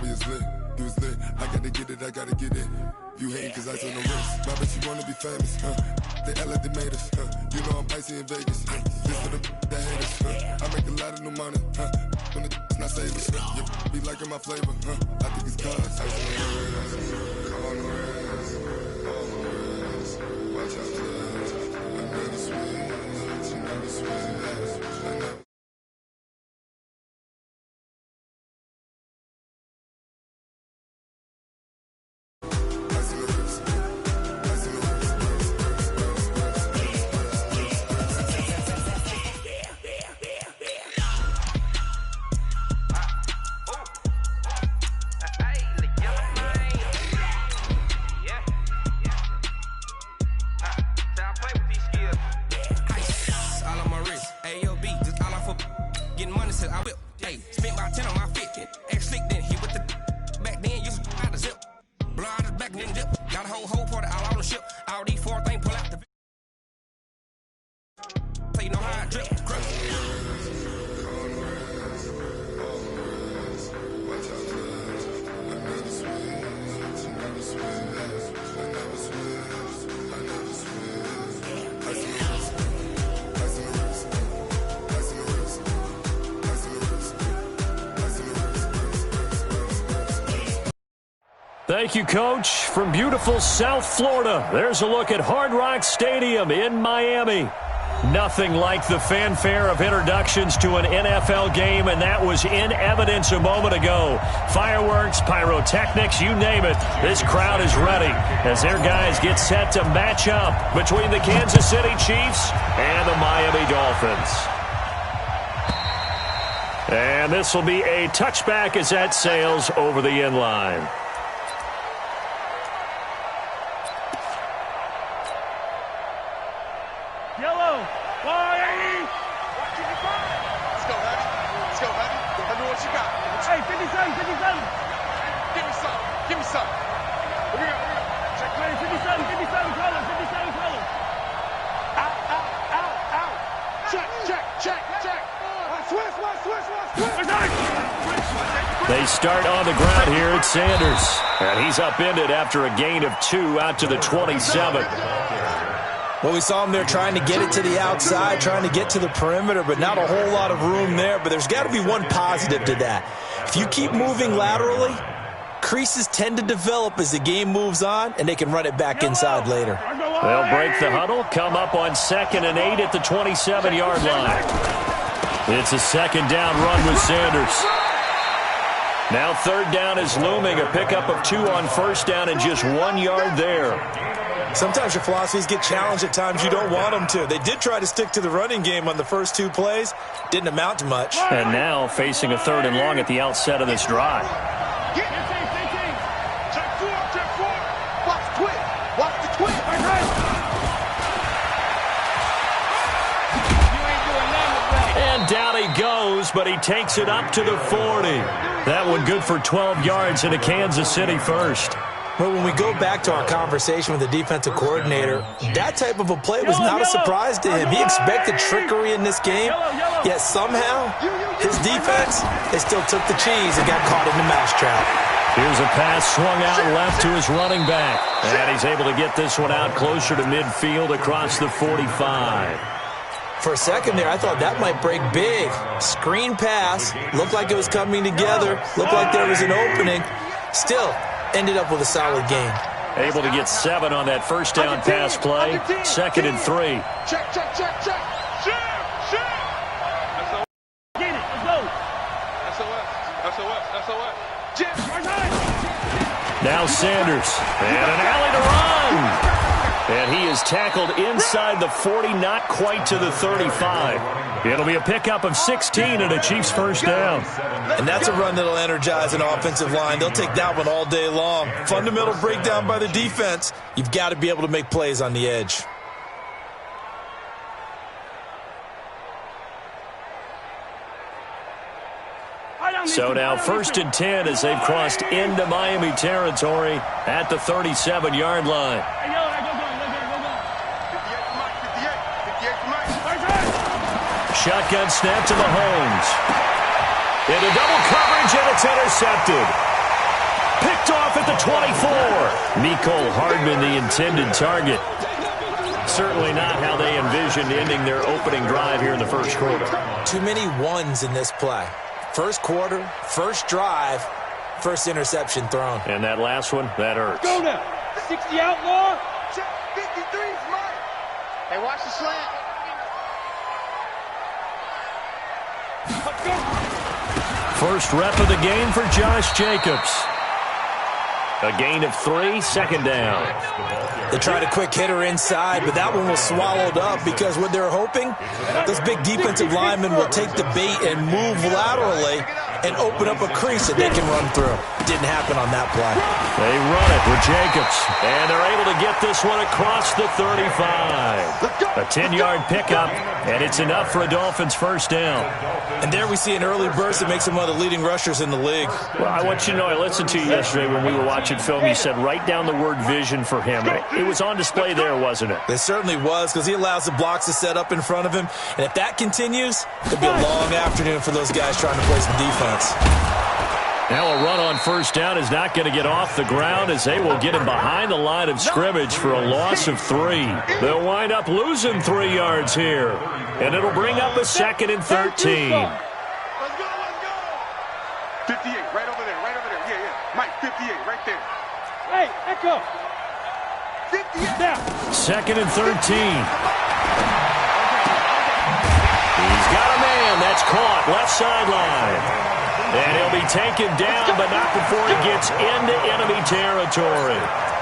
obviously. You was lit, I gotta get it, I gotta get it. You hating cause I took no risks. I bet you wanna be famous, They act like they made us, You know I'm icy in Vegas, This for the that haters, I make a lot of new money, When the not savers, Be liking my flavor, I think it's cause ice on the wrist, on the wrist, on the wrist. Watch out, cuz I never switch, you never switch, I never. Thank you, Coach. From beautiful South Florida, there's a look at Hard Rock Stadium in Miami. Nothing like the fanfare of introductions to an NFL game, and that was in evidence a moment ago. Fireworks, pyrotechnics, you name it. This crowd is ready as their guys get set to match up between the Kansas City Chiefs and the Miami Dolphins. And this will be a touchback as that sails over the end line. They start on the ground here at Sanders. And he's upended after a gain of 2 out to the 27. Well, we saw him there trying to get it to the outside, trying to get to the perimeter, but not a whole lot of room there. But there's got to be one positive to that. If you keep moving laterally, creases tend to develop as the game moves on, and they can run it back inside later. They'll break the huddle, come up on 2nd and 8 at the 27-yard line. It's a second down run with Sanders. Now 3rd down is looming, a pickup of 2 on 1st down and just 1 yard there. Sometimes your philosophies get challenged at times you don't want them to. They did try to stick to the running game on the first 2 plays. Didn't amount to much. And now facing a 3rd and long at the outset of this drive. And down he goes, but he takes it up to the 40. That one good for 12 yards and a Kansas City first. But when we go back to our conversation with the defensive coordinator, that type of a play was not a surprise to him. He expected trickery in this game, yet somehow his defense, they still took the cheese and got caught in the mousetrap. Here's a pass swung out left to his running back. And he's able to get this one out closer to midfield across the 45. For a second there, I thought that might break big. Screen pass, looked like it was coming together, looked like there was an opening. Still, ended up with a solid gain. Able to get 7 on that first down pass play. 2nd and 3. Check. Get it, let's go. SOS. Now Sanders. And an alley to run. And he is tackled inside the 40, not quite to the 35. It'll be a pickup of 16 and a Chiefs first down. And that's a run that'll energize an offensive line. They'll take that one all day long. Fundamental breakdown by the defense. You've got to be able to make plays on the edge. So now 1st and 10 as they've crossed into Miami territory at the 37-yard line. Shotgun snap to Mahomes. Into double coverage, and it's intercepted. off at the 24. Mecole Hardman, the intended target. Certainly not how they envisioned ending their opening drive here in the first quarter. Too many ones in this play. First quarter, first drive, first interception thrown. And that last one, that hurts. Go now. 60 outlaw. Check 53 is mine. Hey, watch the slant. First rep of the game for Josh Jacobs. A gain of 3, second down. They tried a quick hitter inside, but that one was swallowed up because what they're hoping, those big defensive linemen will take the bait and move laterally and open up a crease that they can run through. Didn't happen on that play. They run it with Jacobs, and they're able to get this one across the 35. A 10-yard pickup, and it's enough for a Dolphins first down. And there we see an early burst that makes him one of the leading rushers in the league. Well, I want you to know, I listened to you yesterday when we were watching film. You said write down the word vision for him. It was on display there, wasn't it? It certainly was, because he allows the blocks to set up in front of him. And if that continues, it'll be a long afternoon for those guys trying to play some defense. Now a run on first down is not going to get off the ground as they will get him behind the line of scrimmage for a loss of 3. They'll wind up losing 3 yards here. And it'll bring up a 2nd and 13. Let's go. 58, right over there, Yeah. Mike, 58, right there. Hey, Echo. 58. Now. 2nd and 13. He's got a man. That's caught. Left sideline. And he'll be taken down, but not before he gets into enemy territory.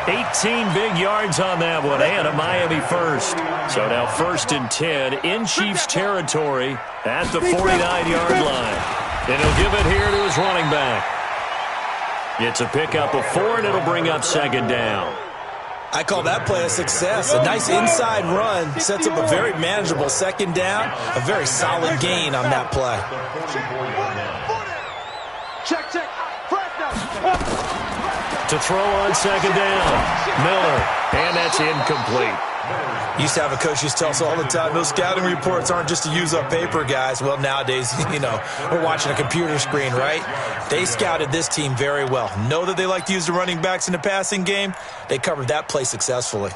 18 big yards on that one, and a Miami first. So now 1st and 10 in Chiefs territory at the 49-yard line. And he'll give it here to his running back. It's a pickup of 4, and it'll bring up 2nd down. I call that play a success. A nice inside run sets up a very manageable 2nd down. A very solid gain on that play. Check. To throw on 2nd down, Miller, and that's incomplete. Used to have a coach used to tell us all the time, those scouting reports aren't just to use up paper, guys. Well, nowadays, we're watching a computer screen, right? They scouted this team very well. Know that they like to use the running backs in the passing game. They covered that play successfully.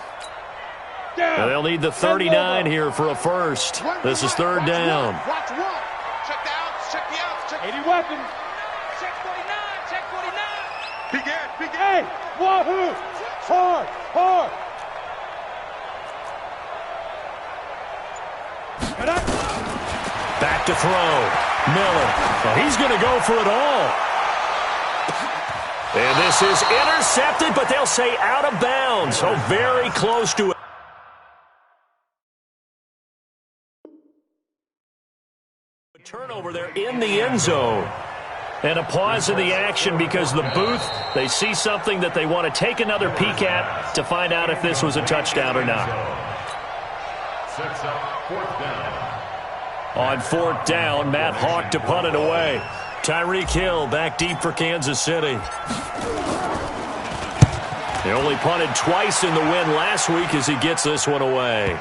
Now they'll need the 39 here for a first. This is 3rd down. Watch one. Check the outs. Check the outs. Check 80 weapons. Check 49. Check 49. Big Ed. Hey, wahoo. Hard. Back to throw. Miller. Well, he's going to go for it all. And this is intercepted, but they'll say out of bounds. So very close to it. Turnover there in the end zone. And a pause in the action because the booth, they see something that they want to take another peek at to find out if this was a touchdown or not. Sets up 4th down. On 4th down, Matt Hawk to punt it away. Tyreek Hill back deep for Kansas City. They only punted twice in the win last week as he gets this one away.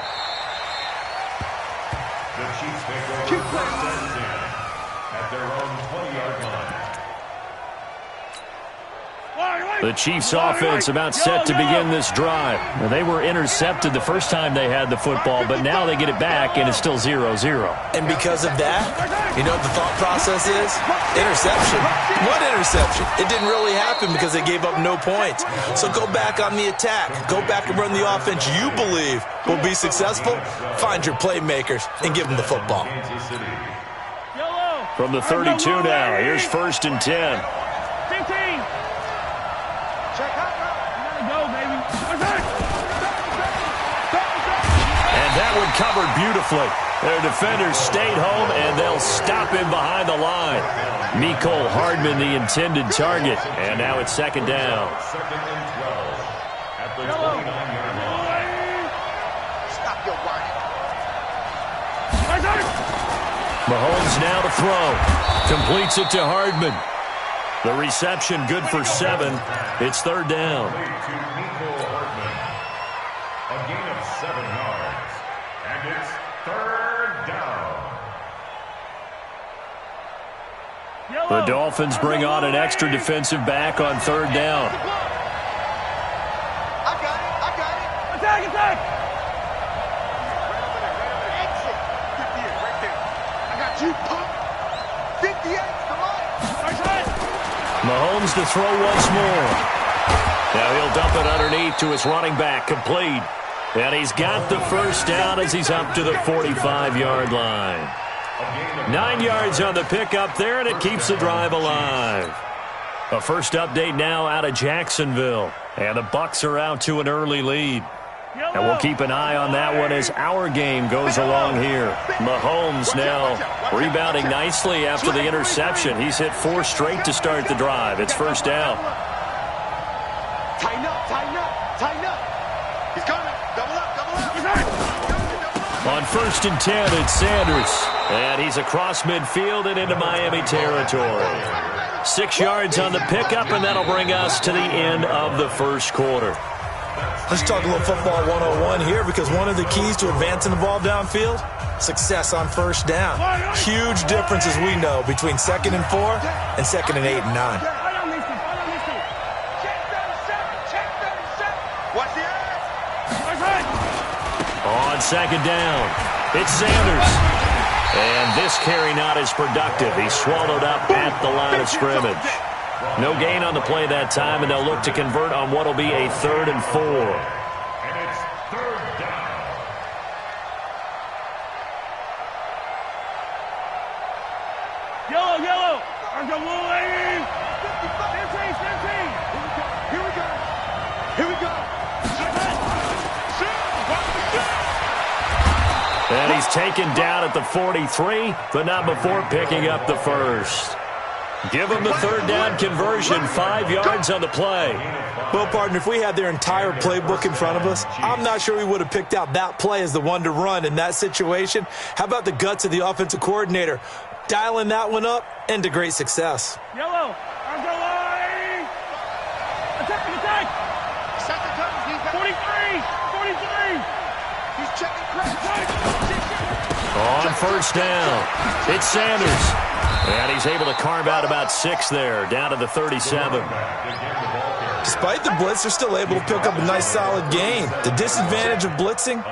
The Chiefs take over 1st and 10 at their own 20-yard line. The Chiefs offense about set to begin this drive. Now, they were intercepted the first time they had the football, but now they get it back, and it's still 0-0. And because of that, you know what the thought process is? Interception. What interception? It didn't really happen because they gave up no points. So go back on the attack. Go back and run the offense you believe will be successful. Find your playmakers and give them the football. From the 32 now, here's 1st and 10. 15. Check out. Go, baby. And that one covered beautifully. Their defenders stayed home, and they'll stop him behind the line. Mecole Hardman, the intended target. And now it's 2nd down. 2nd and 12 at the 29-yard line. Stop your whining. Mahomes now to throw. Completes it to Hardman. The reception good for 7. It's 3rd down. To Mecole Hardman. A gain of 7 yards. And it's 3rd down. The Dolphins bring on an extra defensive back on third down. I got it. Attack, attack. Exit. 58, right there. I got you, punk. 58, come on. Mahomes to throw once more. Now he'll dump it underneath to his running back, complete. And he's got the first down as he's up to the 45-yard line. 9 yards on the pickup there, and it keeps the drive alive. A first update now out of Jacksonville. And the Bucs are out to an early lead. And we'll keep an eye on that one as our game goes along here. Mahomes now rebounding nicely after the interception. He's hit 4 straight to start the drive. It's first down. Tighten up. He's coming. Double up. On 1st and 10, it's Sanders. And he's across midfield and into Miami territory. 6 yards on the pickup, and that'll bring us to the end of the first quarter. Let's talk a little football 101 here, because one of the keys to advancing the ball downfield, success on first down. Huge difference, as we know, between 2nd and 4 and 2nd and 8 and 9. Watch the eyes. On 2nd down, it's Sanders. And this carry not as productive. He's swallowed up at the line of scrimmage. No gain on the play that time, and they'll look to convert on what will be a 3rd and 4. And it's 3rd down. Yellow. There's a little lady. 15. Here we go. And he's taken down at the 43, but not before picking up the first. Give him the 3rd down conversion, 5 yards on the play. Well, partner, if we had their entire playbook in front of us, I'm not sure we would have picked out that play as the one to run in that situation. How about the guts of the offensive coordinator? Dialing that one up into great success. Yellow. Attack. Second comes. He's got 43. He's checking credit. On 1st down, it's Sanders. And he's able to carve out about 6 there, down to the 37. Despite the blitz, they're still able to pick up a nice, solid gain. The disadvantage of blitzing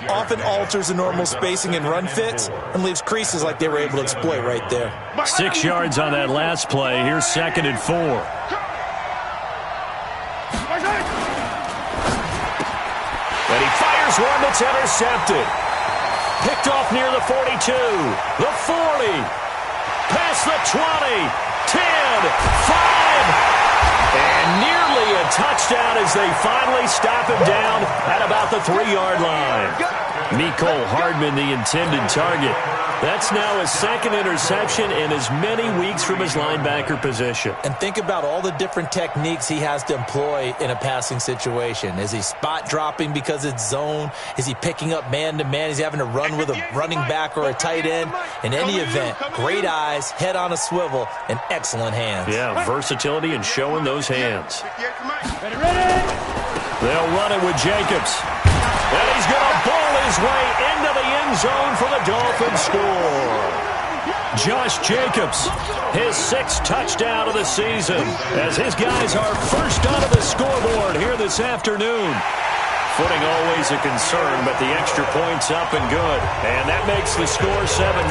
often alters the normal spacing and run fits and leaves creases like they were able to exploit right there. 6 yards on that last play. Here's 2nd and 4. And he fires one that's intercepted. Picked off near the 42, the 40, past the 20, 10, 5, and nearly a touchdown as they finally stop him down at about the 3-yard line. Mecole Hardman, the intended target. That's now his 2nd interception in as many weeks from his linebacker position. And think about all the different techniques he has to employ in a passing situation. Is he spot dropping because it's zone? Is he picking up man-to-man? Is he having to run with a running back or a tight end? In any event, great eyes, head on a swivel, and excellent hands. Yeah, versatility and showing those hands. Ready. They'll run it with Jacobs. And he's going to bowl his way into the end zone for the Dolphins score. Josh Jacobs, his 6th touchdown of the season, as his guys are first onto the scoreboard here this afternoon. Footing always a concern, but the extra point's up and good. And that makes the score 7-0.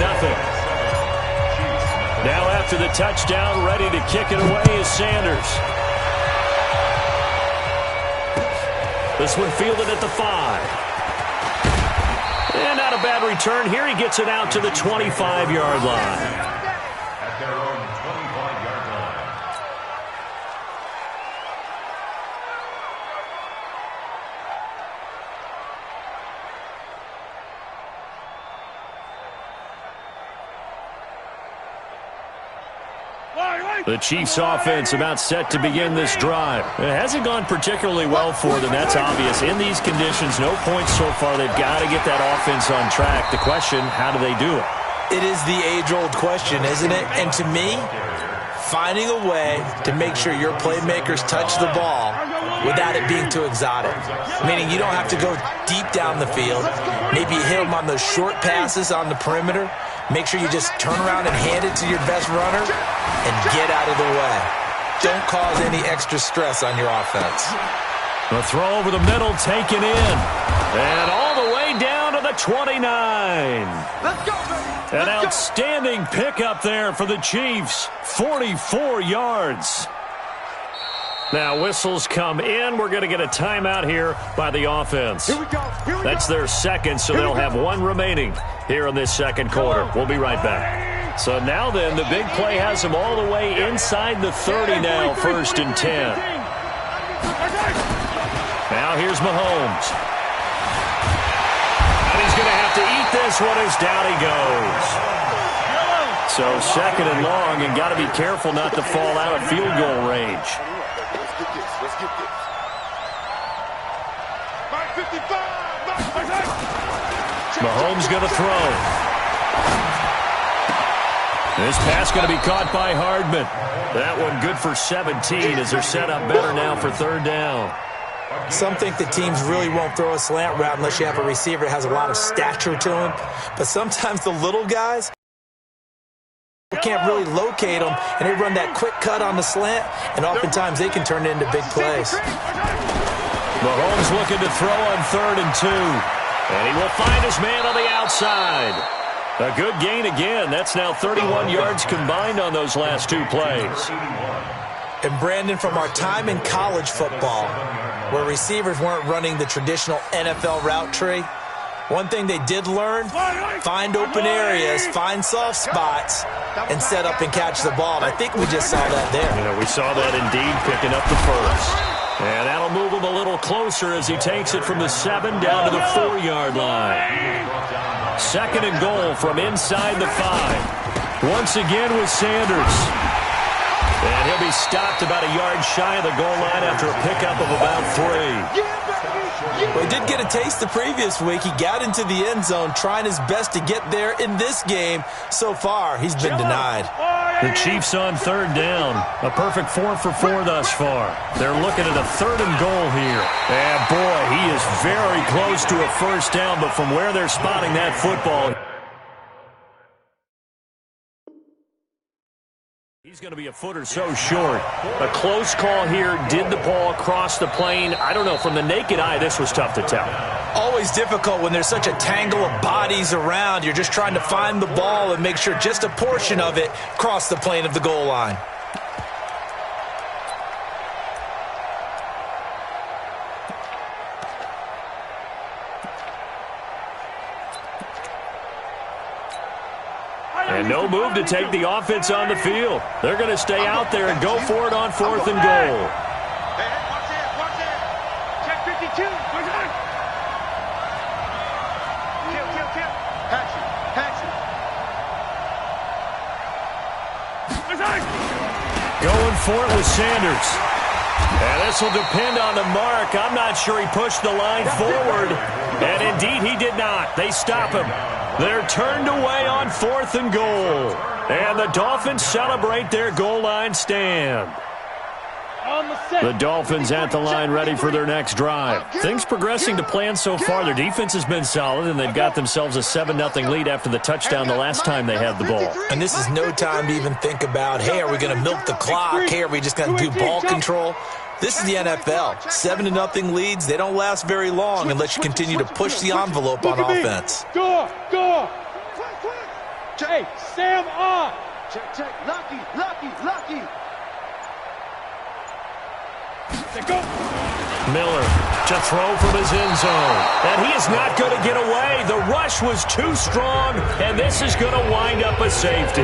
Now after the touchdown, ready to kick it away is Sanders. This one fielded at the 5. And not a bad return here. He gets it out to the 25-yard line. At their own 25-yard line. The Chiefs' offense about set to begin this drive. It hasn't gone particularly well for them, that's obvious. In these conditions, no points so far. They've got to get that offense on track. The question, how do they do it? It is the age-old question, isn't it? And to me, finding a way to make sure your playmakers touch the ball without it being too exotic. Meaning you don't have to go deep down the field. Maybe you hit them on those short passes on the perimeter. make sure you just turn around and hand it to your best runner and get out of the way. Don't cause any extra stress on your offense. The throw over the middle taken in. And all the way down to the 29. Let's go, baby. An outstanding pickup there for the Chiefs. 44 yards. Now whistles come in. We're going to get a timeout here by the offense. Here we go. That's their second, so they'll have one remaining here in this second quarter. We'll be right back. So now then, the big play has them all the way inside the 30 now, 1st and 10. Now here's Mahomes. And he's going to have to eat this one as down he goes. So 2nd and long, and got to be careful not to fall out of field goal range. Let's get this. 55. Mahomes going to throw. This pass going to be caught by Hardman. That one good for 17 as they're set up better now for 3rd down. Some think that teams really won't throw a slant route unless you have a receiver that has a lot of stature to him. But sometimes the little guys can't really locate them, and they run that quick cut on the slant, and oftentimes they can turn it into big plays. Mahomes looking to throw on 3rd and 2. And he will find his man on the outside. A good gain again. That's now 31 yards combined on those last 2 plays. And Brandon, from our time in college football, where receivers weren't running the traditional NFL route tree, one thing they did learn, find open areas, find soft spots, and set up and catch the ball. And I think we just saw that there. You know, we saw that indeed, picking up the first. And that'll move him a little closer as he takes it from the 7 down to the 4-yard line. 2nd and goal from inside the 5. Once again with Sanders. And he'll be stopped about a yard shy of the goal line after a pickup of about 3. Well, he did get a taste the previous week. He got into the end zone trying his best to get there in this game. So far, he's been denied. The Chiefs on 3rd down. A perfect 4 for 4 thus far. They're looking at a 3rd and goal here. And boy, he is very close to a first down, but from where they're spotting that football, he's going to be a foot or so short. A close call here. Did the ball cross the plane? I don't know. From the naked eye, this was tough to tell. Always difficult when there's such a tangle of bodies around. You're just trying to find the ball and make sure just a portion of it crossed the plane of the goal line. And no move to take the offense on the field. They're going to stay out there and go for it on 4th and goal. Hey, watch it. Check 52. Where's it? Kill. Patch it. Going for it with Sanders. And this will depend on the mark. I'm not sure he pushed the line forward. And indeed he did not. They stop him. They're turned away on 4th and goal. And the Dolphins celebrate their goal line stand. The Dolphins at the line ready for their next drive. Things progressing to plan so far. Their defense has been solid, and they've got themselves a 7-0 lead after the touchdown the last time they had the ball. And this is no time to even think about, hey, are we going to milk the clock? Hey, are we just going to do ball control? This is the NFL. 7-0 leads, they don't last very long unless you continue to push the envelope on offense. Go! Hey, Sam on! Check. Lucky. Go! Miller to throw from his end zone. And he is not going to get away. The rush was too strong, and this is going to wind up a safety.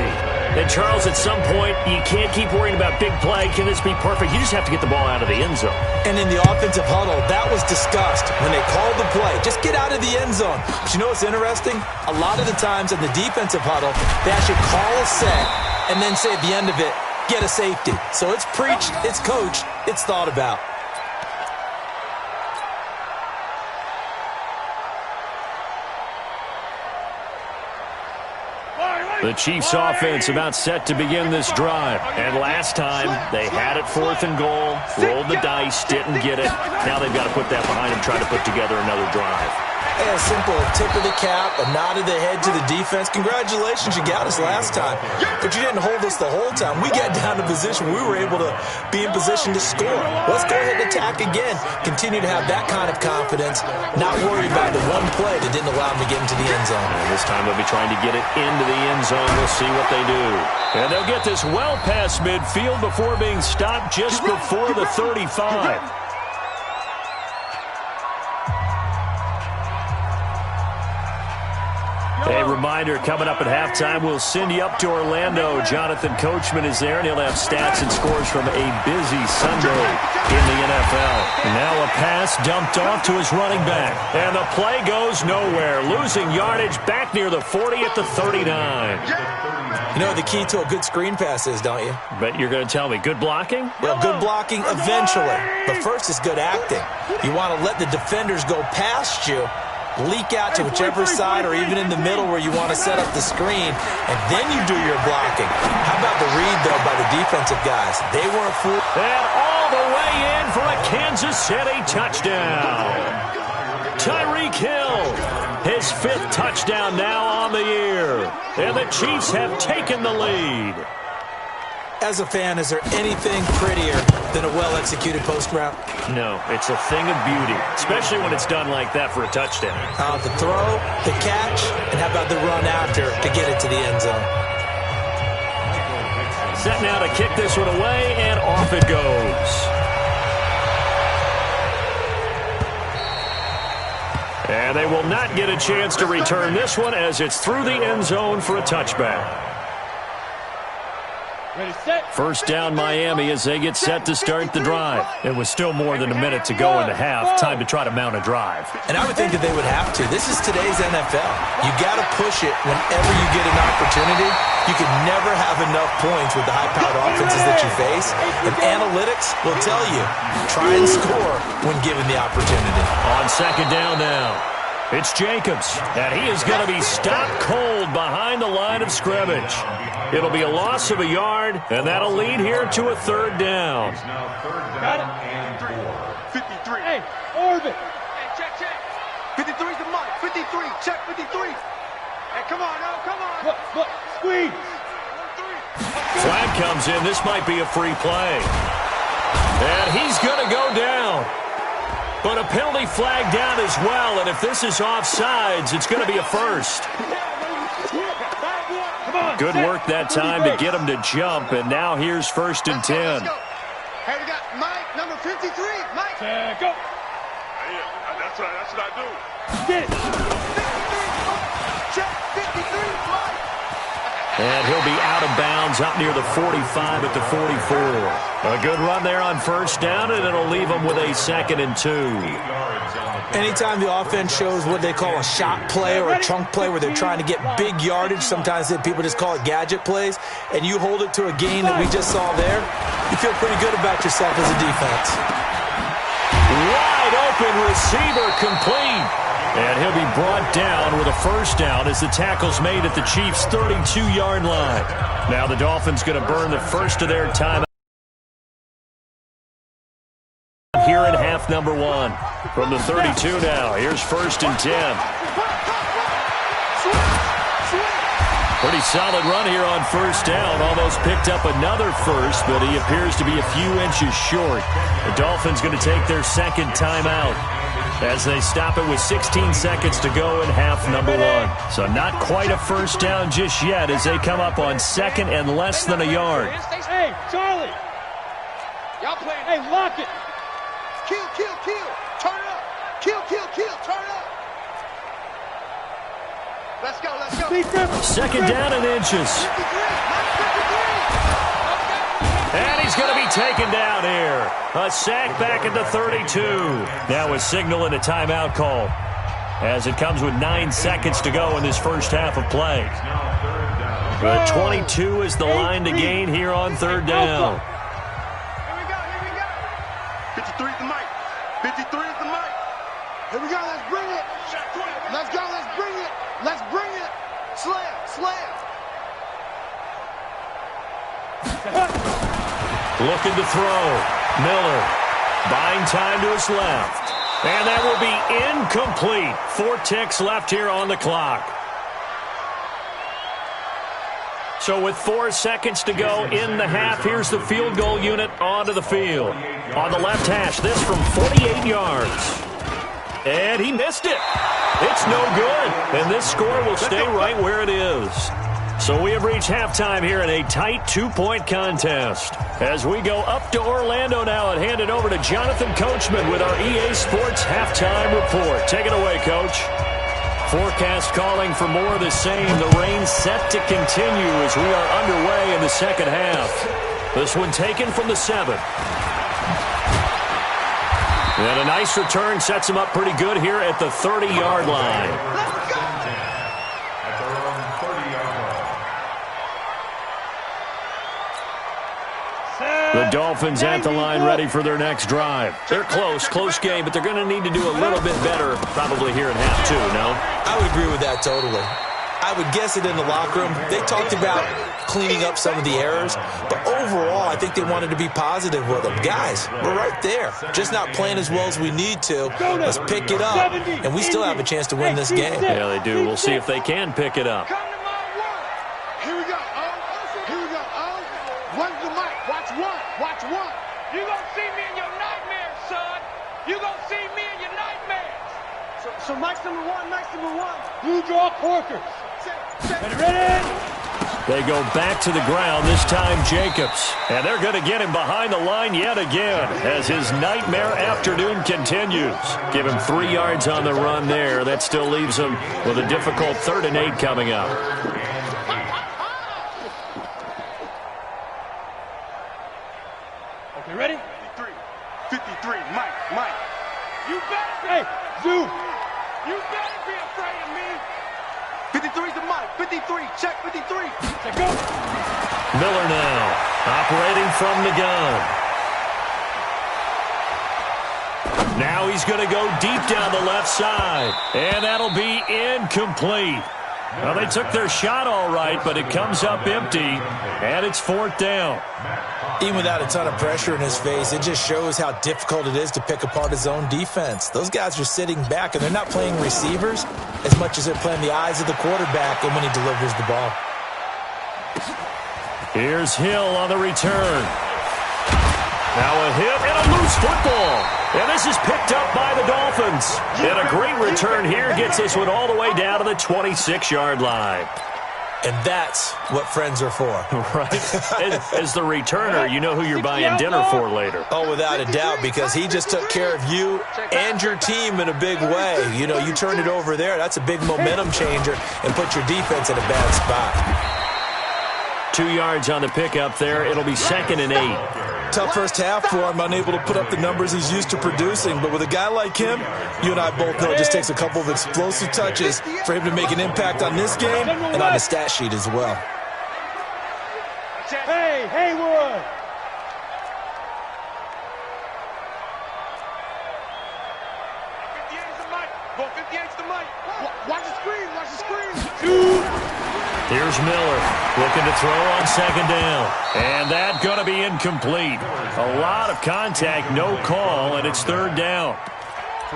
And, Charles, at some point, you can't keep worrying about big play. Can this be perfect? You just have to get the ball out of the end zone. And in the offensive huddle, that was discussed when they called the play. Just get out of the end zone. But you know what's interesting? A lot of the times in the defensive huddle, they actually call a set and then say at the end of it, get a safety. So it's preached, it's coached, it's thought about. The Chiefs offense about set to begin this drive. And last time, they had it 4th and goal, rolled the dice, didn't get it. Now they've got to put that behind them, try to put together another drive. Hey, a simple tip of the cap, a nod of the head to the defense. Congratulations, you got us last time. But you didn't hold us the whole time. We got down to position. We were able to be in position to score. Let's go ahead and attack again. Continue to have that kind of confidence. Not worry about the one play that didn't allow them to get into the end zone. And this time they'll be trying to get it into the end zone. We'll see what they do. And they'll get this well past midfield before being stopped just before the 35. A reminder, coming up at halftime, we'll send you up to Orlando. Jonathan Coachman is there, and he'll have stats and scores from a busy Sunday in the NFL. And now a pass dumped off to his running back. And the play goes nowhere. Losing yardage back near the 40 at the 39. You know what the key to a good screen pass is, don't you? Bet you're going to tell me. Good blocking? Well, good blocking eventually. But first is good acting. You want to let the defenders go past you, leak out to whichever side or even in the middle where you want to set up the screen, and then you do your blocking. How about the read, though, by the defensive guys? They weren't fooled. And all the way in for a Kansas City touchdown. Tyreek Hill, his 5th touchdown now on the year. And the Chiefs have taken the lead. As a fan, is there anything prettier than a well-executed post route? No, it's a thing of beauty, especially when it's done like that for a touchdown. The throw, the catch, and how about the run after to get it to the end zone? Set now to kick this one away, and off it goes. And they will not get a chance to return this one as it's through the end zone for a touchback. First down Miami as they get set to start the drive. It was still more than a minute to go in the half. Time to try to mount a drive. And I would think that they would have to. This is today's NFL. You got to push it whenever you get an opportunity. You can never have enough points with the high-powered offenses that you face. And analytics will tell you, try and score when given the opportunity. On second down now, it's Jacobs. And he is going to be stopped cold behind the line of scrimmage. It'll be a loss of a yard, and that'll lead here to a 3rd down. Got it. 53. Hey, Orbit. Hey, check. 53's the mark. 53. Check 53. Hey, come on, no, come on. Look, squeeze. Flag comes in. This might be a free play. And he's going to go down. But a penalty flag down as well, and if this is offsides, it's going to be a first. Good work that time to get him to jump, and now here's 1st and 10. Hey, we got Mike, number 53. Mike. Go. Yeah, that's what I do. Get it. 53. Check 53. Mike. And he'll be out of bounds up near the 45 at the 44. A good run there on 1st down, and it'll leave him with a 2nd and 2. Anytime the offense shows what they call a shot play or a chunk play where they're trying to get big yardage, sometimes people just call it gadget plays, and you hold it to a gain that we just saw there, you feel pretty good about yourself as a defense. Wide open receiver complete. And he'll be brought down with a 1st down as the tackle's made at the Chiefs' 32-yard line. Now the Dolphins going to burn the first of their timeout here in half number 1. From the 32 now, here's 1st and 10. Pretty solid run here on 1st down. Almost picked up another first, but he appears to be a few inches short. The Dolphins going to take their 2nd timeout as they stop it with 16 seconds to go in half number 1. So not quite a 1st down just yet as they come up on 2nd and less than a yard. Hey, Charlie. Y'all playing. Hey, lock it. Kill. Turn it up. Kill. Turn it up. Let's go. 2nd down and inches. 53. And he's going to be taken down here. A sack back at the 32. Now a signal and a timeout call as it comes with 9 seconds to go in this first half of play. But 22 is the line to gain here on 3rd down. Here we go. 53 is the mic. 53 is the mic. Here we go. Let's bring it. Let's go. Let's bring it. Slam. Looking to throw. Miller buying time to his left. And that will be incomplete. 4 ticks left here on the clock. So with 4 seconds to go in the half, here's the field goal unit onto the field. On the left hash, this from 48 yards. And he missed it. It's no good. And this score will stay right where it is. So we have reached halftime here in a tight 2-point contest. As we go up to Orlando now and hand it over to Jonathan Coachman with our EA Sports Halftime Report. Take it away, Coach. Forecast calling for more of the same. The rain set to continue as we are underway in the second half. This one taken from the 7. And a nice return sets him up pretty good here at the 30-yard line. The Dolphins at the line ready for their next drive. They're close game, but they're going to need to do a little bit better probably here in half 2, no? I would agree with that totally. I would guess it in the locker room. They talked about cleaning up some of the errors, but overall, I think they wanted to be positive with them. Guys, we're right there. Just not playing as well as we need to. Let's pick it up, and we still have a chance to win this game. Yeah, they do. We'll see if they can pick it up. Here we go. Here we go. Run the mic. Watch one. You gonna see me in your nightmares, son. You gonna see me in your nightmares. So Mike's number one. You draw corkers. Ready? They go back to the ground, this time Jacobs. And they're going to get him behind the line yet again as his nightmare afternoon continues. Give him 3 yards on the run there. That still leaves him with a difficult 3rd and 8 coming up. Okay, ready? 53. Mike. You better be. Hey, Zoo. You better be afraid of me. 53's the Mike. 53. Check 53. Check go. Miller now operating from the gun. Now he's going to go deep down the left side. And that'll be incomplete. Well, they took their shot all right, but it comes up empty, and it's 4th down. Even without a ton of pressure in his face, it just shows how difficult it is to pick apart his own defense. Those guys are sitting back, and they're not playing receivers as much as they're playing the eyes of the quarterback and when he delivers the ball. Here's Hill on the return. Now a hit and a loose football. And this is picked up by the Dolphins. And a great return here gets this one all the way down to the 26-yard line. And that's what friends are for. Right. As the returner, you know who you're buying dinner for later. Oh, without a doubt, because he just took care of you and your team in a big way. You know, you turned it over there. That's a big momentum changer and put your defense in a bad spot. 2 yards on the pickup there. It'll be 2nd and 8. Tough first half for him, unable to put up the numbers he's used to producing. But with a guy like him, you and I both know it just takes a couple of explosive touches for him to make an impact on this game and on the stat sheet as well. Hey, Haywood. Watch the screen. Here's Miller looking to throw on 2nd down. And that going to be incomplete. A lot of contact, no call, and it's 3rd down.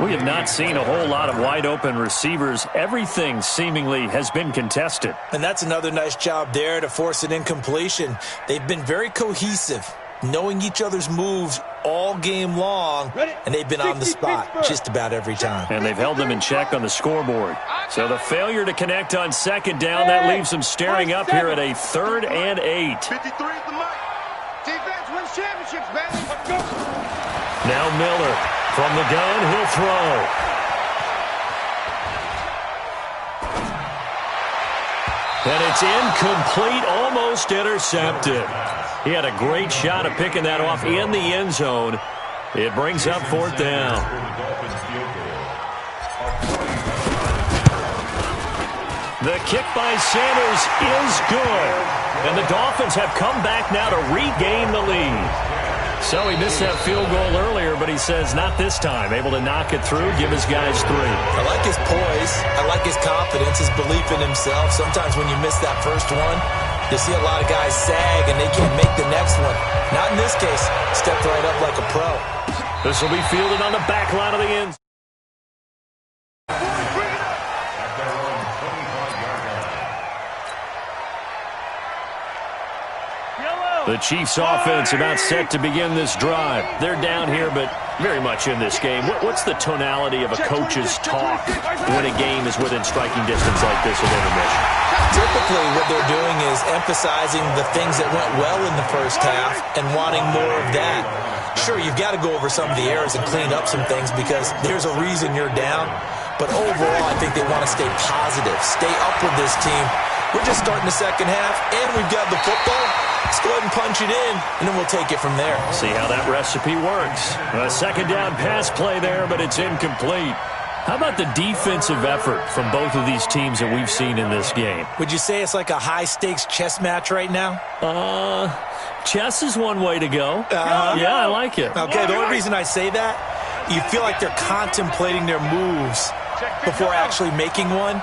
We have not seen a whole lot of wide-open receivers. Everything seemingly has been contested. And that's another nice job there to force an incompletion. They've been very cohesive, knowing each other's moves all game long, and they've been on the spot just about every time. And they've held them in check on the scoreboard. So the failure to connect on 2nd down, that leaves them staring up here at a 3rd and 8. 53 is the mic. Defense wins championships, baby. Let's go. Now Miller from the gun, he'll throw. And it's incomplete, almost intercepted. He had a great shot at picking that off in the end zone. It brings up 4th down. The kick by Sanders is good. And the Dolphins have come back now to regain the lead. So he missed that field goal earlier, but he says not this time. Able to knock it through, give his guys 3. I like his poise. I like his confidence, his belief in himself. Sometimes when you miss that first one, you see a lot of guys sag and they can't make the next one. Not in this case. Stepped right up like a pro. This will be fielded on the back line of the end. The Chiefs offense about set to begin this drive. They're down here, but very much in this game. What's the tonality of a coach's talk when a game is within striking distance like this at intermission? Typically, what they're doing is emphasizing the things that went well in the first half and wanting more of that. Sure, you've got to go over some of the errors and clean up some things because there's a reason you're down. But overall, I think they want to stay positive, stay up with this team. We're just starting the second half, and we've got the football. Let's go ahead and punch it in, and then we'll take it from there. See how that recipe works. A second down pass play there, but it's incomplete. How about the defensive effort from both of these teams that we've seen in this game? Would you say it's like a high-stakes chess match right now? Chess is one way to go. Yeah, I like it. Okay, the only reason I say that, you feel like they're contemplating their moves before actually making one,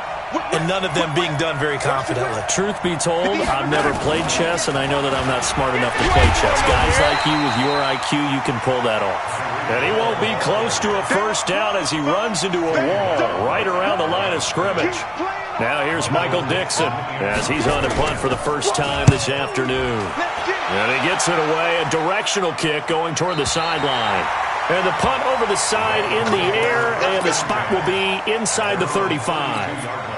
and none of them being done very confidently. Truth be told, I've never played chess, and I know that I'm not smart enough to play chess. Guys like you with your IQ, you can pull that off. And he won't be close to a first down as he runs into a wall right around the line of scrimmage. Now here's Michael Dixon as he's on to punt for the first time this afternoon. And he gets it away, a directional kick going toward the sideline. And the punt over the side in the air, and the spot will be inside the 35.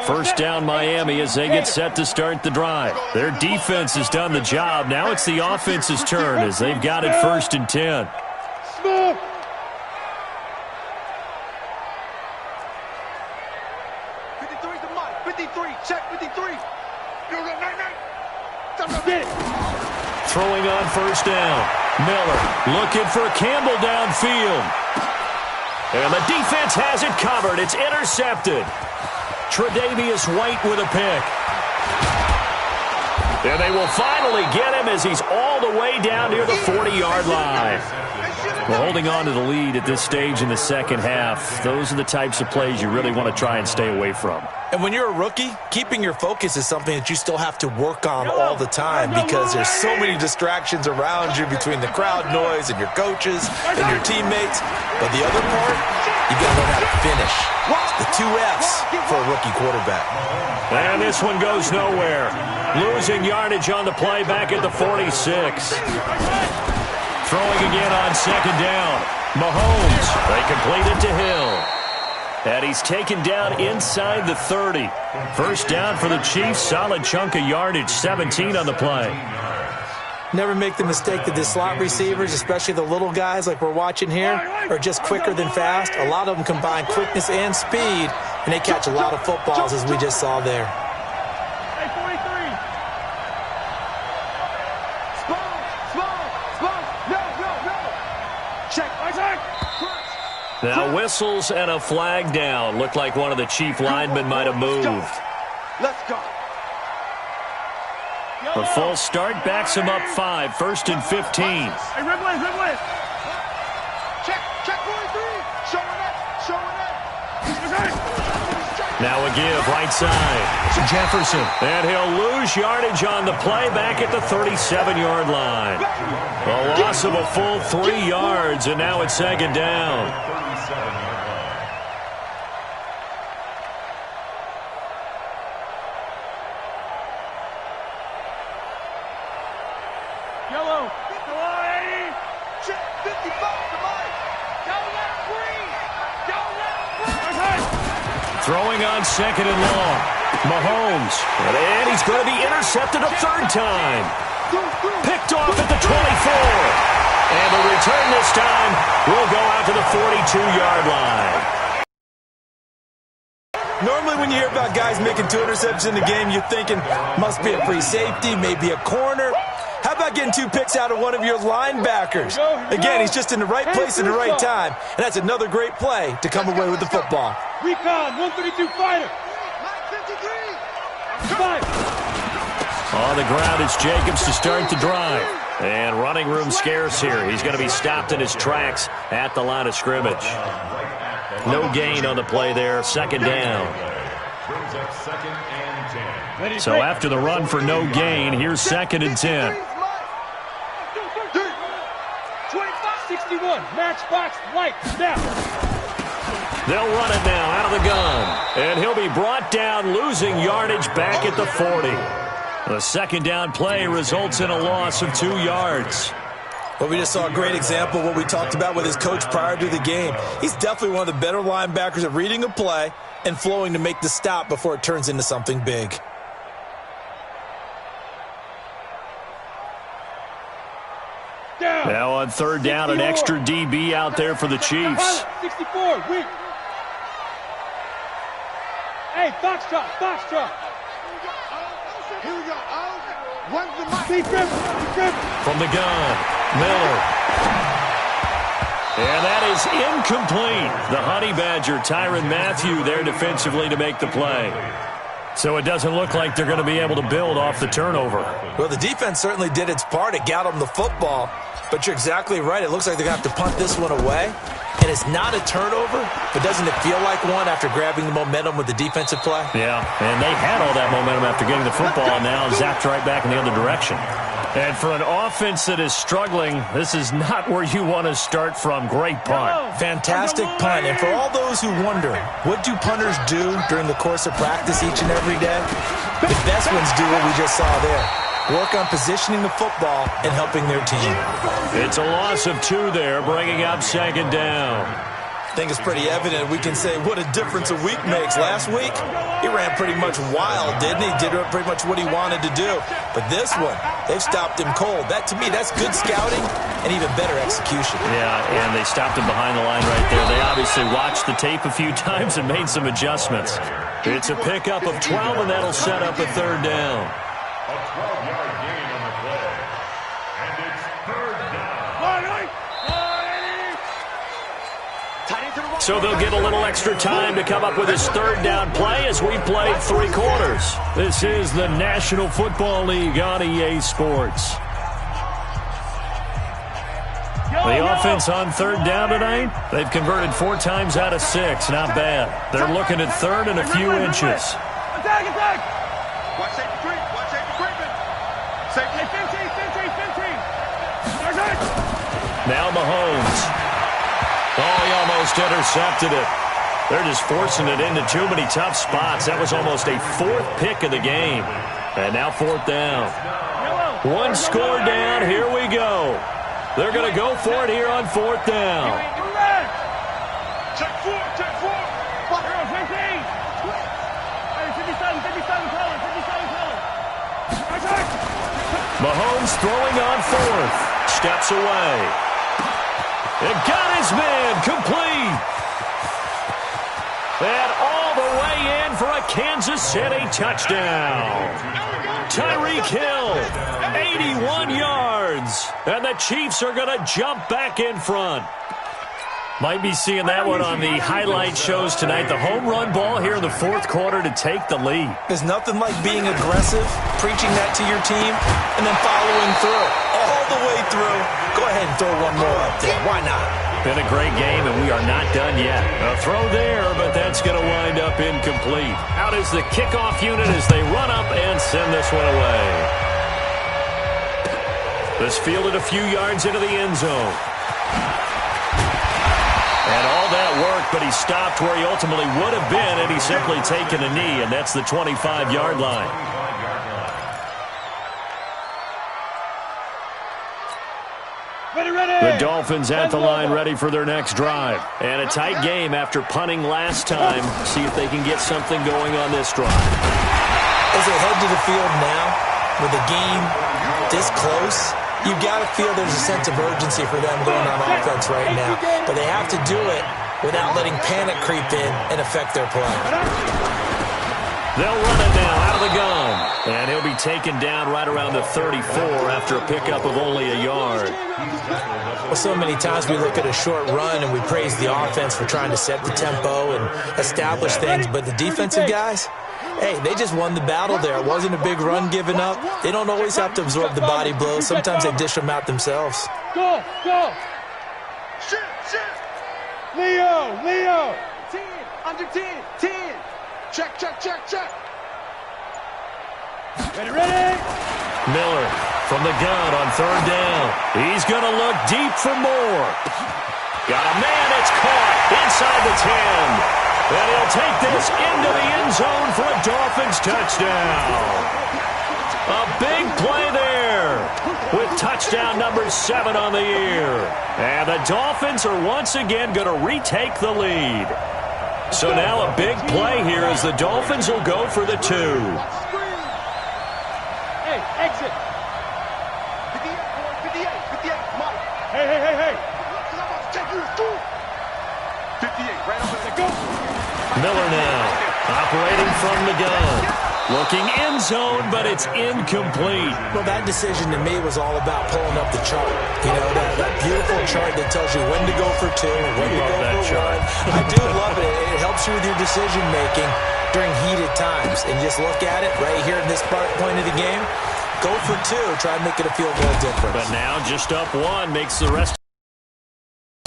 First down Miami as they get set to start the drive. Their defense has done the job. Now it's the offense's turn as they've got it 1st and 10. Smith. 53's the mic. 53. Check 53. Throwing on first down. Miller looking for Campbell downfield. And the defense has it covered. It's intercepted. Tre'Davious White with a pick. And they will finally get him as he's all the way down near the 40-yard line. We're holding on to the lead at this stage in the second half. Those are the types of plays you really want to try and stay away from. And when you're a rookie, keeping your focus is something that you still have to work on all the time because there's so many distractions around you between the crowd noise and your coaches and your teammates. But the other part, you got to learn how to finish. The 2 F's for a rookie quarterback. And this one goes nowhere. Losing yardage on the play back at the 46. Throwing again on second down. Mahomes, they complete it to Hill. And he's taken down inside the 30. First down for the Chiefs. Solid chunk of yardage, 17 on the play. Never make the mistake that the slot receivers, especially the little guys like we're watching here, are just quicker than fast. A lot of them combine quickness and speed, and they catch a lot of footballs as we just saw there. Now whistles and a flag down. Looked like one of the Chief linemen might have moved. Let's go. A false start backs him up 5. 1st and 15. Hey, red line. Check 43. Showing up. Now a give, right side. Jefferson. And he'll lose yardage on the play back at the 37-yard line. A loss of a full 3 yards, and now it's second down. Yellow. Go on, 80. Check 55 to Mike. Don't let him breathe. Don't let him breathe. Throwing on second and long. Mahomes. And he's going to be intercepted a 3rd time. Picked off at the 24. And the return this time will go out to the 42-yard line. Normally when you hear about guys making 2 interceptions in the game, you're thinking must be a free safety, maybe a corner. How about getting 2 picks out of one of your linebackers? Again, he's just in the right place at the right time, and that's another great play to come away with the football. Recon, 132 fighter. 53. On the ground, it's Jacobs to start the drive. And running room scarce here. He's going to be stopped in his tracks at the line of scrimmage. No gain on the play there. Second down. So after the run for no gain, here's 2nd and 10. 61, match box, white, now. They'll run it now out of the gun. And he'll be brought down, losing yardage back at the 40. The second down play results in a loss of 2 yards. Well, we just saw a great example of what we talked about with his coach prior to the game. He's definitely one of the better linebackers at reading a play and flowing to make the stop before it turns into something big. Now on third down, an extra DB out there for the Chiefs. 64, weak. Hey, Foxtrot. Here we go. When's the mic? From the gun, Miller. And that is incomplete. The Honey Badger, Tyrann Mathieu, there defensively to make the play. So it doesn't look like they're going to be able to build off the turnover. Well, the defense certainly did its part. It got them the football. But you're exactly right. It looks like they're going to have to punt this one away. And it's not a turnover, but doesn't it feel like one after grabbing the momentum with the defensive play? Yeah, and they had all that momentum after getting the football, and now zapped right back in the other direction. And for an offense that is struggling, this is not where you want to start from. Great punt. Fantastic punt. And for all those who wonder, what do punters do during the course of practice each and every day? The best ones do what we just saw there. Work on positioning the football and helping their team. It's a loss of 2 there, bringing up second down. I think it's pretty evident. We can say what a difference a week makes. Last week, he ran pretty much wild, didn't he? Did pretty much what he wanted to do. But this one, they've stopped him cold. That, to me, that's good scouting and even better execution. Yeah, and they stopped him behind the line right there. They obviously watched the tape a few times and made some adjustments. It's a pickup of 12, and that'll set up a third down. A 12-yard gain on the play. And it's third down. So they'll get a little extra time to come up with his third down play as we played 3 quarters. This is the National Football League on EA Sports. The offense on third down tonight, they've converted 4 times out of 6. Not bad. They're looking at third and a few inches. Attack! Watch safety creep. Safety 15. Now Mahomes. Oh, he almost intercepted it. They're just forcing it into too many tough spots. That was almost a 4th pick of the game. And now 4th down. 1 score down. Here we go. They're going to go for it here on 4th down. Check 4. Mahomes throwing on 4th. Steps away. And got his man complete. And all the way in for a Kansas City touchdown. Tyreek Hill, 81 yards. And the Chiefs are going to jump back in front. Might be seeing that one on the highlight shows tonight. The home run ball here in the 4th quarter to take the lead. There's nothing like being aggressive, preaching that to your team, and then following through. All the way through. Go ahead and throw one more up there. Why not? Been a great game, and we are not done yet. A throw there, but that's going to wind up incomplete. Out is the kickoff unit as they run up and send this one away. This fielded a few yards into the end zone. And all that work, but he stopped where he ultimately would have been had he simply taken a knee, and that's the 25-yard line. The Dolphins at the line ready for their next drive. And a tight game after punting last time. See if they can get something going on this drive. As they head to the field now, with the game this close, you've got to feel there's a sense of urgency for them going on offense right now. But they have to do it without letting panic creep in and affect their play. They'll run it now out of the gun. And he'll be taken down right around the 34 after a pickup of only a yard. Well, so many times we look at a short run and we praise the offense for trying to set the tempo and establish things. But the defensive guys, hey, they just won the battle there. It wasn't a big run given up. They don't always have to absorb the body blows. Sometimes they dish them out themselves. Go! Shit! Leo! 10, under 10, 10. Check. Ready? Miller from the gun on third down. He's going to look deep for more. Got a man, it's caught inside the 10. And he'll take this into the end zone for a Dolphins touchdown. A big play there with touchdown number 7 on the year. And the Dolphins are once again going to retake the lead. So now a big play here as the Dolphins will go for the 2. Hey, exit. 58, 58, Mike. Hey. I'm about to take you to school. 58, right over there. Go. Miller now operating from the gun. Looking end zone, but it's incomplete. Well, that decision to me was all about pulling up the chart. You know, that beautiful chart that tells you when to go for 2, when to go for 1. I do love it. It helps you with your decision-making during heated times. And just look at it right here in this point of the game. Go for 2. Try and make it a field goal difference. But now just up 1 makes the rest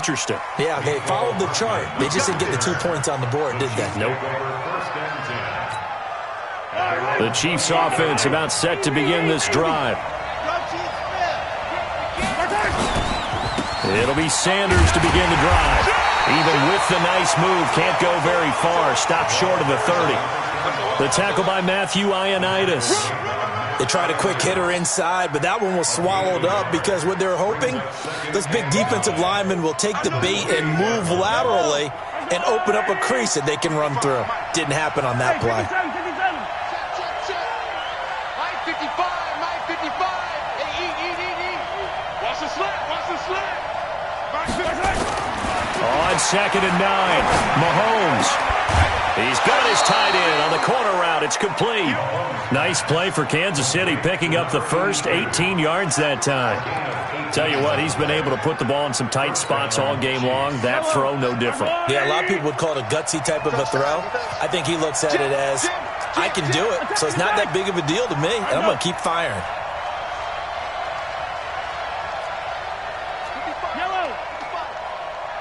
interesting. Yeah, they followed the chart. They just didn't get the 2 points on the board, did they? Nope. The Chiefs offense about set to begin this drive. It'll be Sanders to begin the drive. Even with the nice move, can't go very far. Stop short of the 30. The tackle by Matthew Ioannidis. They tried a quick hitter inside, but that one was swallowed up because what they're hoping, this big defensive lineman will take the bait and move laterally and open up a crease that they can run through. Didn't happen on that play. On 2nd and 9, Mahomes. He's got his tight end on the corner route. It's complete. Nice play for Kansas City, picking up the first 18 yards that time. Tell you what, he's been able to put the ball in some tight spots all game long. That throw, no different. Yeah, a lot of people would call it a gutsy type of a throw. I think he looks at it as, I can do it, so it's not that big of a deal to me, and I'm going to keep firing.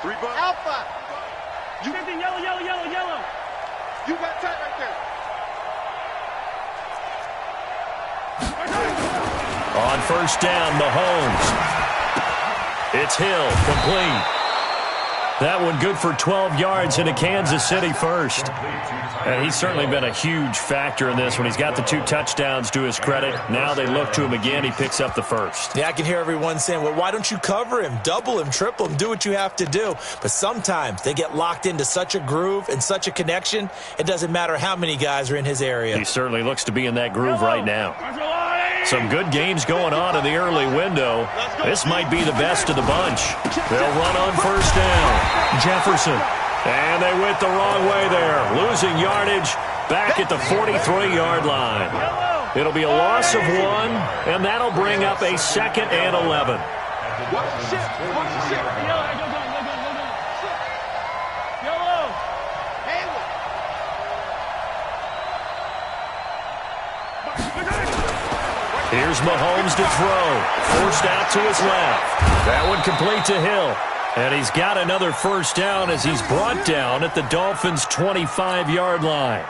Alpha. You yellow. You got tight right there. On 1st down, Mahomes. It's Hill, complete. That one good for 12 yards into Kansas City first. And he's certainly been a huge factor in this one. He's got the 2 touchdowns to his credit. Now they look to him again. He picks up the first. Yeah, I can hear everyone saying, well, why don't you cover him, double him, triple him, do what you have to do. But sometimes they get locked into such a groove and such a connection, it doesn't matter how many guys are in his area. He certainly looks to be in that groove right now. Some good games going on in the early window. This might be the best of the bunch. They'll run on 1st down. Jefferson. And they went the wrong way there. Losing yardage back at the 43-yard line. It'll be a loss of 1, and that'll bring up a 2nd and 11. Here's Mahomes to throw. Forced out to his left. That one complete to Hill. And he's got another 1st down as he's brought down at the Dolphins' 25-yard line.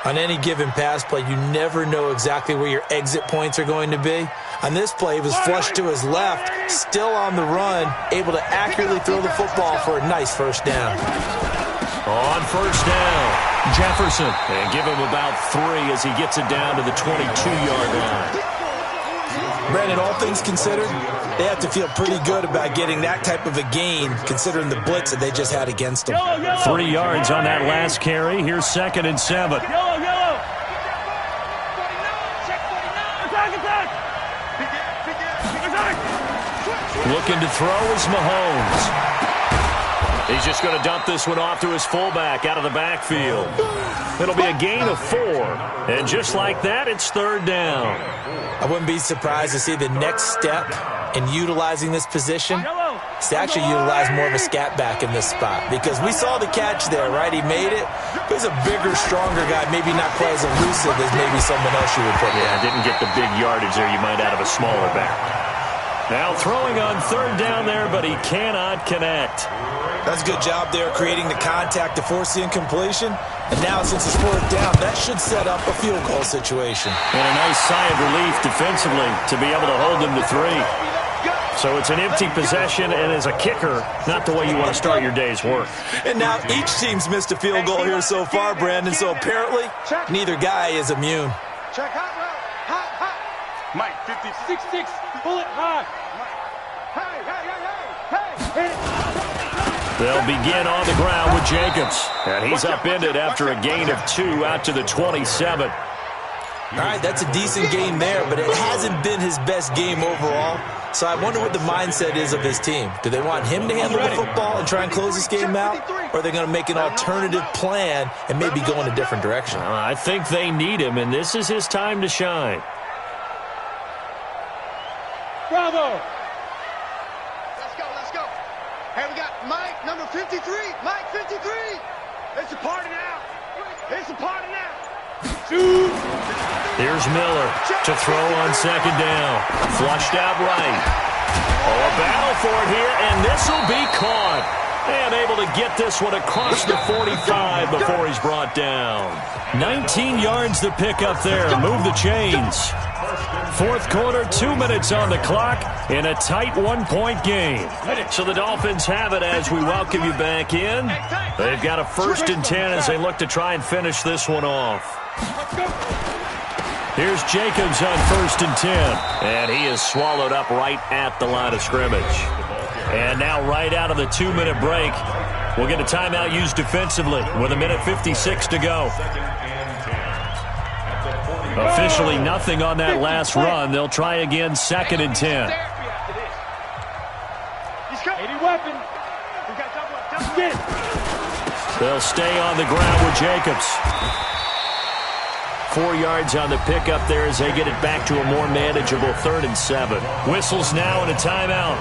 On any given pass play, you never know exactly where your exit points are going to be. On this play, he was flushed to his left, still on the run, able to accurately throw the football for a nice 1st down. On 1st down. Jefferson, and give him about 3 as he gets it down to the 22-yard line. Brandon, all things considered, they have to feel pretty good about getting that type of a gain, considering the blitz that they just had against them. 3 yards on that last carry. Here's 2nd and 7. Looking to throw is Mahomes. He's just going to dump this one off to his fullback out of the backfield. It'll be a gain of 4. And just like that, it's 3rd down. I wouldn't be surprised to see the next step in utilizing this position is to actually utilize more of a scat back in this spot. Because we saw the catch there, right? He made it. But he's a bigger, stronger guy, maybe not quite as elusive as maybe someone else you would put there. Yeah, didn't get the big yardage there you might out of a smaller back. Now throwing on 3rd down there, but he cannot connect. That's a good job there, creating the contact to force the incompletion. And now, since it's 4th down, that should set up a field goal situation. And a nice sigh of relief defensively to be able to hold them to 3. So it's an empty possession, and as a kicker, not the way you want to start your day's work. And now each team's missed a field goal here so far, Brandon, so apparently neither guy is immune. Check hot route. Hot. Mike, 56, pull it high. Hey. They'll begin on the ground with Jacobs. And he's upended after a gain of 2 out to the 27. All right, that's a decent game there, but it hasn't been his best game overall. So I wonder what the mindset is of his team. Do they want him to handle the football and try and close this game out? Or are they going to make an alternative plan and maybe go in a different direction? I think they need him, and this is his time to shine. Bravo. Let's go. Hey, we got Mike, number 53. Mike, 53. It's a party now. Shoot. Here's Miller to throw on second down. Flushed out right. Oh, a battle for it here, and this will be caught. And able to get this one across the 45 before he's brought down. 19 yards to pick up there. Move the chains. Fourth quarter, 2 minutes on the clock in a tight 1-point game. So the Dolphins have it as we welcome you back in. They've got a 1st and 10 as they look to try and finish this one off. Here's Jacobs on 1st and 10. And he is swallowed up right at the line of scrimmage. And now right out of the 2-minute break, we'll get a timeout used defensively with 1:56 to go. Officially nothing on that last run. They'll try again 2nd and 10. They'll stay on the ground with Jacobs. 4 yards on the pickup there as they get it back to a more manageable 3rd and 7. Whistles now and a timeout.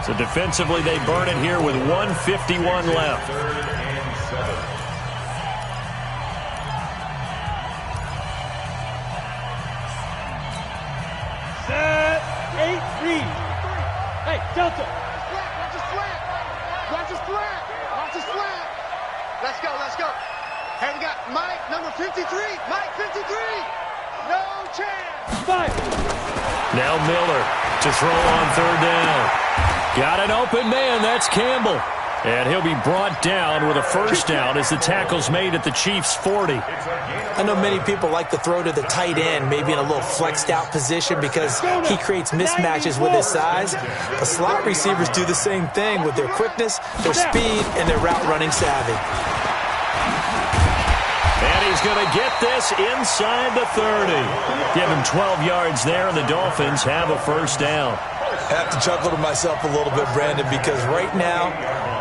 So defensively they burn it here with 1:51 left. Set. 8 read. Hey, Delta. Watch his flat. Let's go. Hey, we got Mike, number 53. Mike, 53. No chance. 5. Now Miller to throw on 3rd down. Got an open man. That's Campbell. And he'll be brought down with a 1st down as the tackle's made at the Chiefs' 40. I know many people like to throw to the tight end, maybe in a little flexed out position because he creates mismatches with his size. The slot receivers do the same thing with their quickness, their speed, and their route running savvy. And he's going to get this inside the 30. Give him 12 yards there, and the Dolphins have a 1st down. I have to chuckle to myself a little bit, Brandon, because right now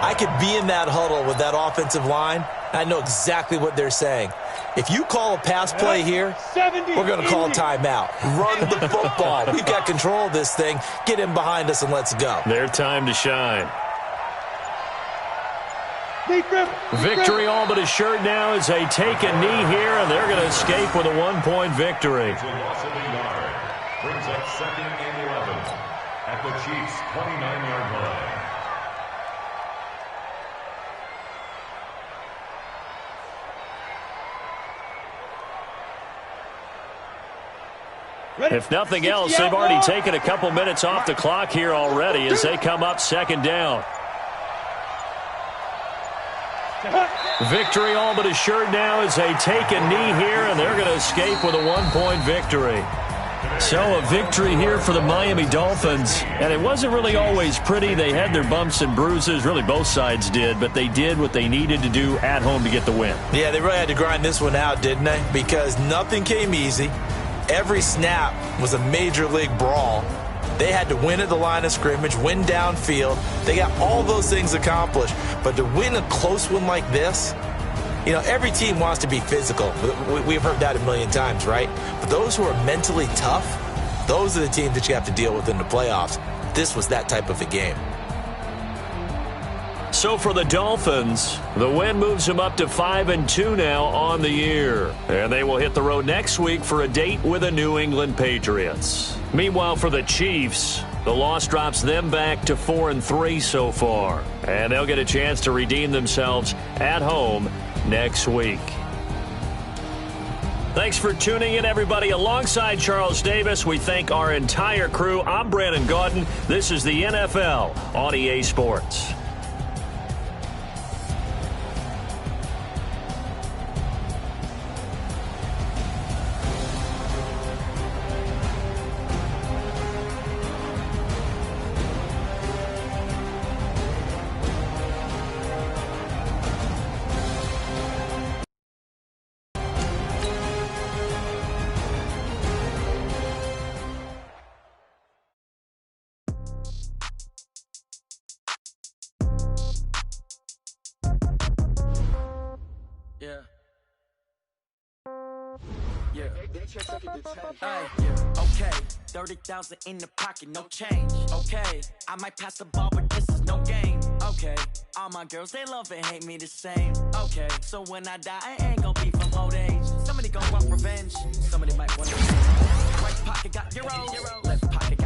I could be in that huddle with that offensive line. I know exactly what they're saying. If you call a pass play here, we're going to call a timeout. Run the football. We've got control of this thing. Get in behind us and let's go. Their time to shine. Victory all but assured now as they take a knee here, and they're going to escape with a 1-point victory. Brings up 2nd and 11 at the Chiefs' 29-yard line. If nothing else, they've already taken a couple minutes off the clock here already as they come up 2nd down. Victory all but assured now as they take a knee here, and they're going to escape with a 1-point victory. So a victory here for the Miami Dolphins. And it wasn't really always pretty. They had their bumps and bruises. Really, both sides did. But they did what they needed to do at home to get the win. Yeah, they really had to grind this one out, didn't they? Because nothing came easy. Every snap was a major league brawl. They had to win at the line of scrimmage, win downfield. They got all those things accomplished. But to win a close one like this, you know, every team wants to be physical. We've heard that a million times, right? But those who are mentally tough, those are the teams that you have to deal with in the playoffs. This was that type of a game. So for the Dolphins, the win moves them up to 5-2 now on the year. And they will hit the road next week for a date with the New England Patriots. Meanwhile, for the Chiefs, the loss drops them back to 4-3 so far. And they'll get a chance to redeem themselves at home next week. Thanks for tuning in, everybody. Alongside Charles Davis, we thank our entire crew. I'm Brandon Gaudin. This is the NFL on EA Sports. Okay, 30,000 in the pocket, no change. Okay, I might pass the ball, but this is no game. Okay, all my girls, they love and hate me the same. Okay, so when I die, I ain't gonna be from old age. Somebody gon' want revenge, somebody might want to. Right pocket got euros, left pocket